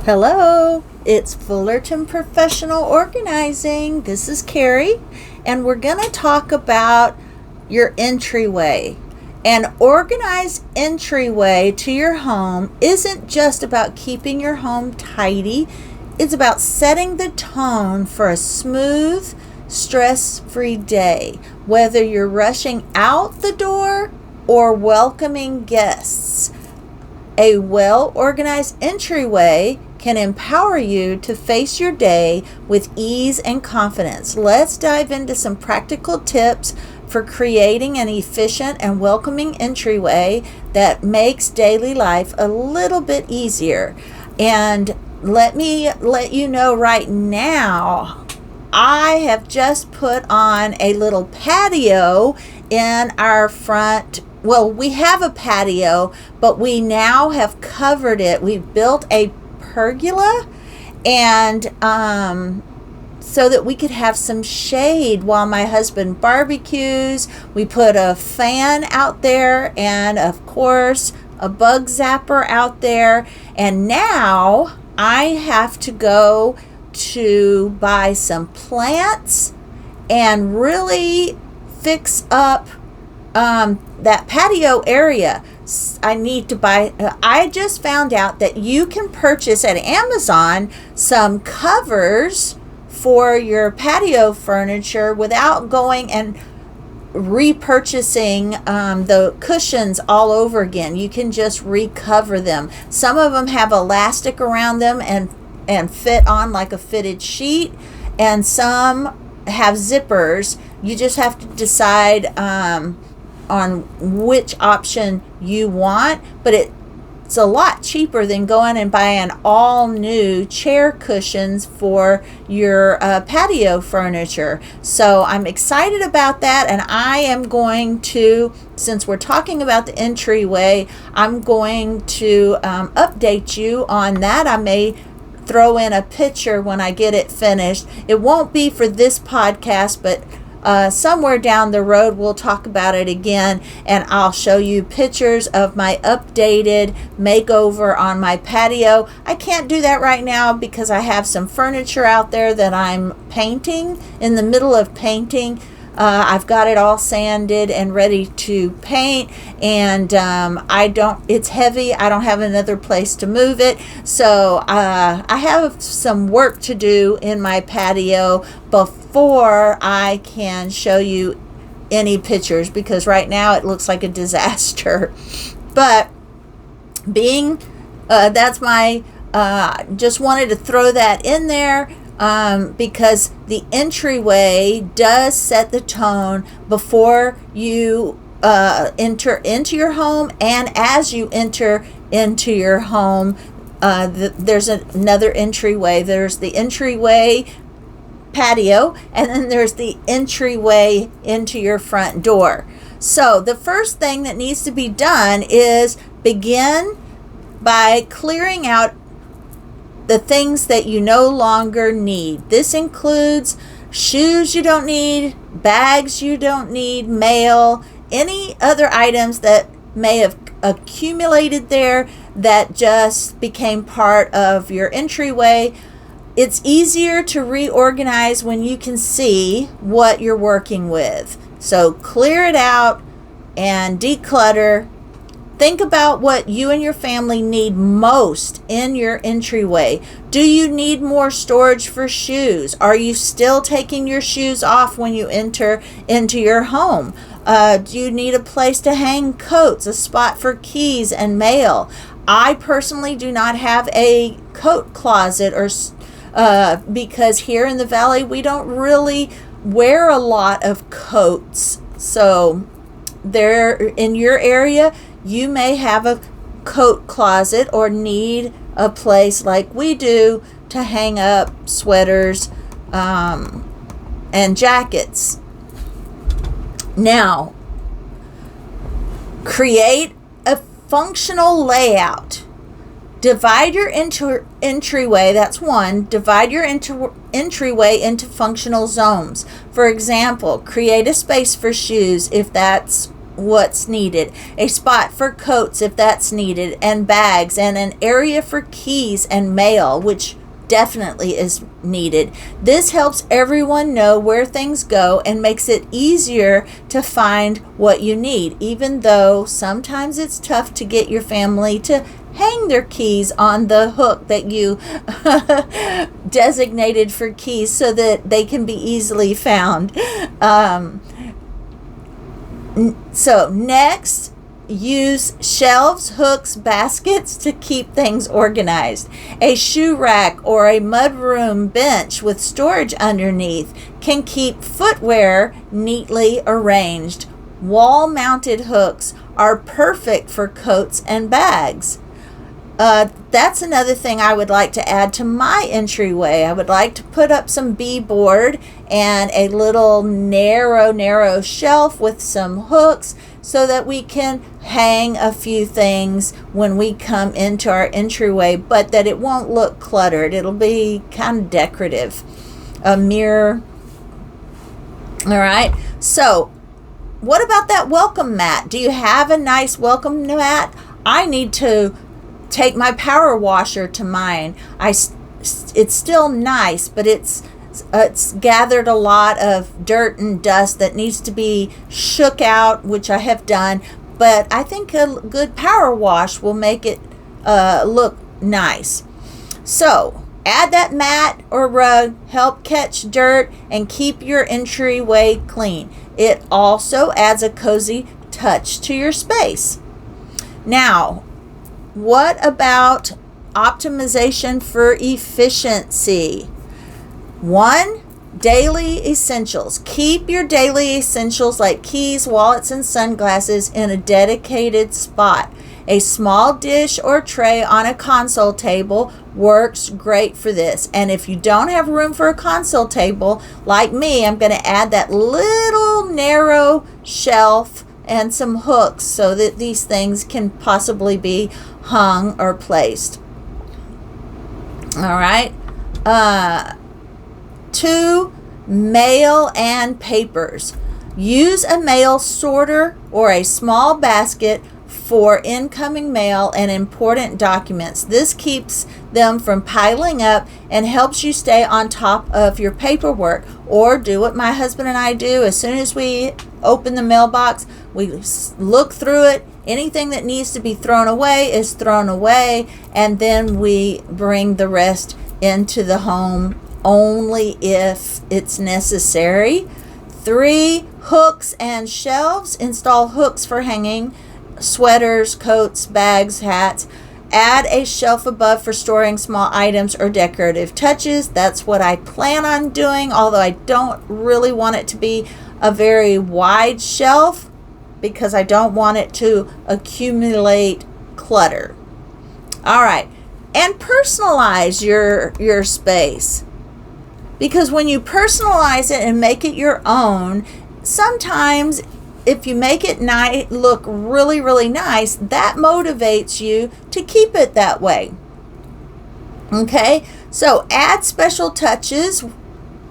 Hello, it's Fullerton Professional Organizing. This is Carrie, and we're going to talk about your entryway. An organized entryway to your home isn't just about keeping your home tidy, it's about setting the tone for a smooth, stress-free day, whether you're rushing out the door or welcoming guests. A well-organized entryway can empower you to face your day with ease and confidence. Let's dive into some practical tips for creating an efficient and welcoming entryway that makes daily life a little bit easier. And let me let you know right now, I have just put on a little patio in our front. Well, we have a patio, but we now have covered it. We've built a pergola, and so that we could have some shade while my husband barbecues. We put a fan out there and, of course, a bug zapper out there. And now I have to go to buy some plants and really fix up that patio area. I need to buy, I just found out that you can purchase at Amazon some covers for your patio furniture without going and repurchasing the cushions all over again. You can just recover them. Some of them have elastic around them and fit on like a fitted sheet, and some have zippers. You just have to decide on which option you want, but it's a lot cheaper than going and buying all new chair cushions for your patio furniture. So I'm excited about that, and I am going to, since we're talking about the entryway, I'm going to update you on that. I may throw in a picture when I get it finished. It won't be for this podcast, but somewhere down the road we'll talk about it again, and I'll show you pictures of my updated makeover on my patio. I can't do that right now because I have some furniture out there that I'm painting, in the middle of painting. I've got it all sanded and ready to paint, and it's heavy. I don't have another place to move it. So I have some work to do in my patio before I can show you any pictures, because right now it looks like a disaster. But that's my, just wanted to throw that in there. Because the entryway does set the tone before you enter into your home, and as you enter into your home, there's another entryway. There's the entryway patio, and then there's the entryway into your front door. So the first thing that needs to be done is begin by clearing out the things that you no longer need. This includes shoes you don't need, bags you don't need, mail, any other items that may have accumulated there that just became part of your entryway. It's easier to reorganize when you can see what you're working with. So clear it out and declutter. Think about what you and your family need most in your entryway. Do you need more storage for shoes? Are you still taking your shoes off when you enter into your home? Do you need a place to hang coats, a spot for keys and mail? I personally do not have a coat closet, or because here in the valley we don't really wear a lot of coats. So there in your area, you may have a coat closet or need a place like we do to hang up sweaters and jackets. Now, create a functional layout. Divide your entryway, that's one. Divide your entryway into functional zones. For example, create a space for shoes if that's what's needed, a spot for coats if that's needed, and bags, and an area for keys and mail, which definitely is needed. This helps everyone know where things go and makes it easier to find what you need, even though sometimes it's tough to get your family to hang their keys on the hook that you designated for keys so that they can be easily found. So next, use shelves, hooks, baskets to keep things organized. A shoe rack or a mudroom bench with storage underneath can keep footwear neatly arranged. Wall-mounted hooks are perfect for coats and bags. That's another thing I would like to add to my entryway. I would like to put up some B-board and a little narrow shelf with some hooks so that we can hang a few things when we come into our entryway, but that it won't look cluttered. It'll be kind of decorative. A mirror. All right. So what about that welcome mat? Do you have a nice welcome mat? I need to take my power washer to mine. It's still nice, but it's gathered a lot of dirt and dust that needs to be shook out, which I have done, but I think a good power wash will make it look nice. So add that mat or rug, help catch dirt, and keep your entryway clean. It also adds a cozy touch to your space. Now, what about optimization for efficiency? 1, daily essentials. Keep your daily essentials like keys, wallets, and sunglasses in a dedicated spot. A small dish or tray on a console table works great for this. And if you don't have room for a console table, like me, I'm going to add that little narrow shelf and some hooks so that these things can possibly be hung or placed. All right. 2, mail and papers. Use a mail sorter or a small basket for incoming mail and important documents. This keeps them from piling up and helps you stay on top of your paperwork. Or do what my husband and I do. As soon as we open the mailbox, we look through it. Anything that needs to be thrown away is thrown away, and then we bring the rest into the home only if it's necessary. 3, hooks and shelves. Install hooks for hanging sweaters, coats, bags, hats. Add a shelf above for storing small items or decorative touches. That's what I plan on doing, although I don't really want it to be a very wide shelf because I don't want it to accumulate clutter. All right. And personalize your space. Because when you personalize it and make it your own, sometimes if you make it look really nice, that motivates you to keep it that way. Okay, so add special touches.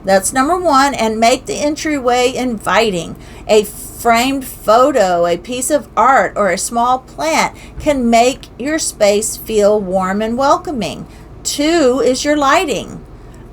That's number 1, and make the entryway inviting. A framed photo, a piece of art, or a small plant can make your space feel warm and welcoming. 2 is your lighting.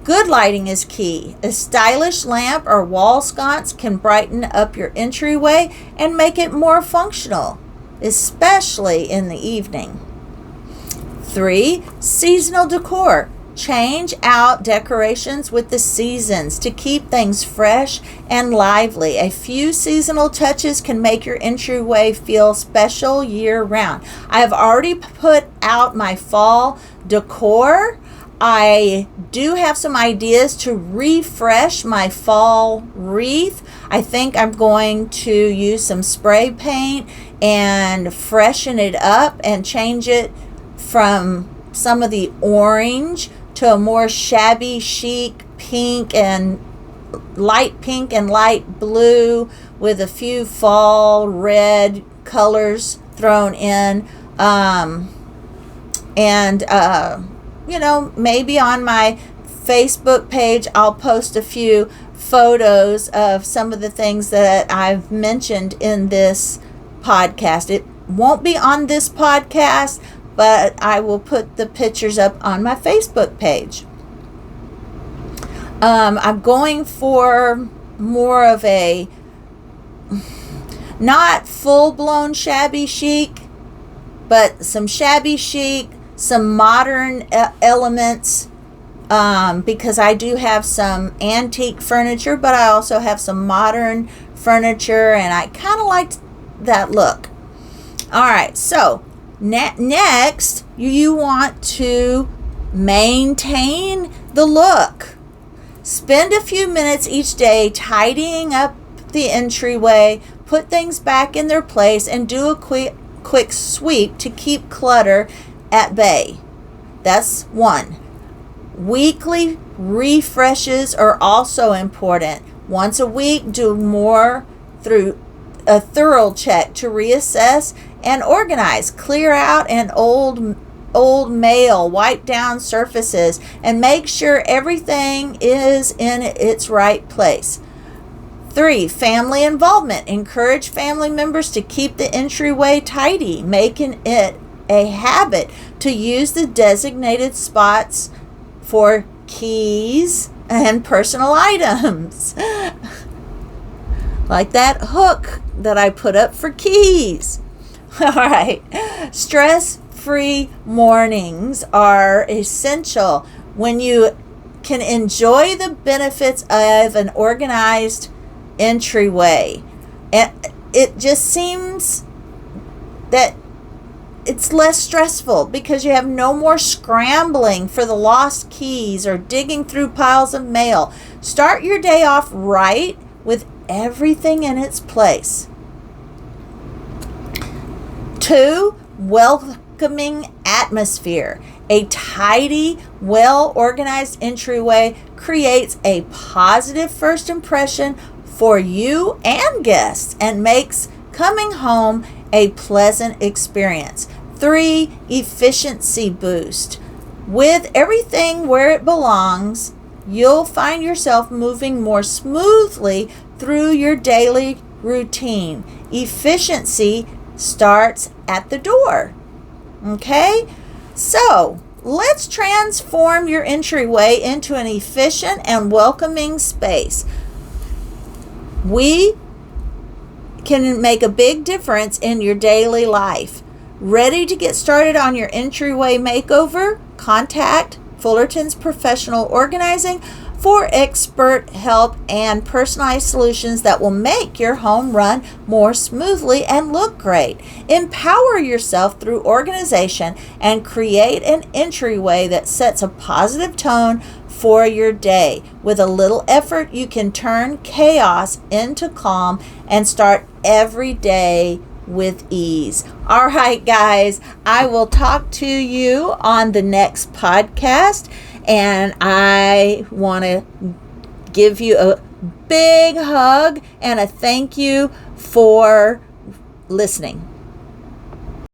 Good lighting is key. A stylish lamp or wall sconce can brighten up your entryway and make it more functional, especially in the evening. 3, seasonal decor. Change out decorations with the seasons to keep things fresh and lively. A few seasonal touches can make your entryway feel special year-round. I have already put out my fall decor. I do have some ideas to refresh my fall wreath. I think I'm going to use some spray paint and freshen it up and change it from some of the orange to a more shabby chic pink and light blue with a few fall red colors thrown in. Maybe on my Facebook page, I'll post a few photos of some of the things that I've mentioned in this podcast. It won't be on this podcast, but I will put the pictures up on my Facebook page. I'm going for more of a not full-blown shabby chic, but some shabby chic, some modern elements, because I do have some antique furniture, but I also have some modern furniture, and I kind of like that look. All right, so next, you want to maintain the look. Spend a few minutes each day tidying up the entryway, put things back in their place, and do a quick sweep to keep clutter at bay. That's one. Weekly refreshes are also important. Once a week, do more through a thorough check to reassess and organize. Clear out an old mail, wipe down surfaces, and make sure everything is in its right place. 3, family involvement. Encourage family members to keep the entryway tidy, making it a habit to use the designated spots for keys and personal items. Like that hook that I put up for keys. All right. Stress-free mornings are essential when you can enjoy the benefits of an organized entryway. And it just seems that it's less stressful because you have no more scrambling for the lost keys or digging through piles of mail. Start your day off right with everything in its place. 2, welcoming atmosphere. A tidy, well-organized entryway creates a positive first impression for you and guests and makes coming home a pleasant experience. 3, efficiency boost. With everything where it belongs, you'll find yourself moving more smoothly through your daily routine. Efficiency starts at the door. Okay? So, let's transform your entryway into an efficient and welcoming space. We can make a big difference in your daily life. Ready to get started on your entryway makeover? Contact Fullerton's Professional Organizing for expert help and personalized solutions that will make your home run more smoothly and look great. Empower yourself through organization and create an entryway that sets a positive tone for your day. With a little effort, you can turn chaos into calm and start every day with ease. All right, guys, I will talk to you on the next podcast, and I want to give you a big hug and a thank you for listening.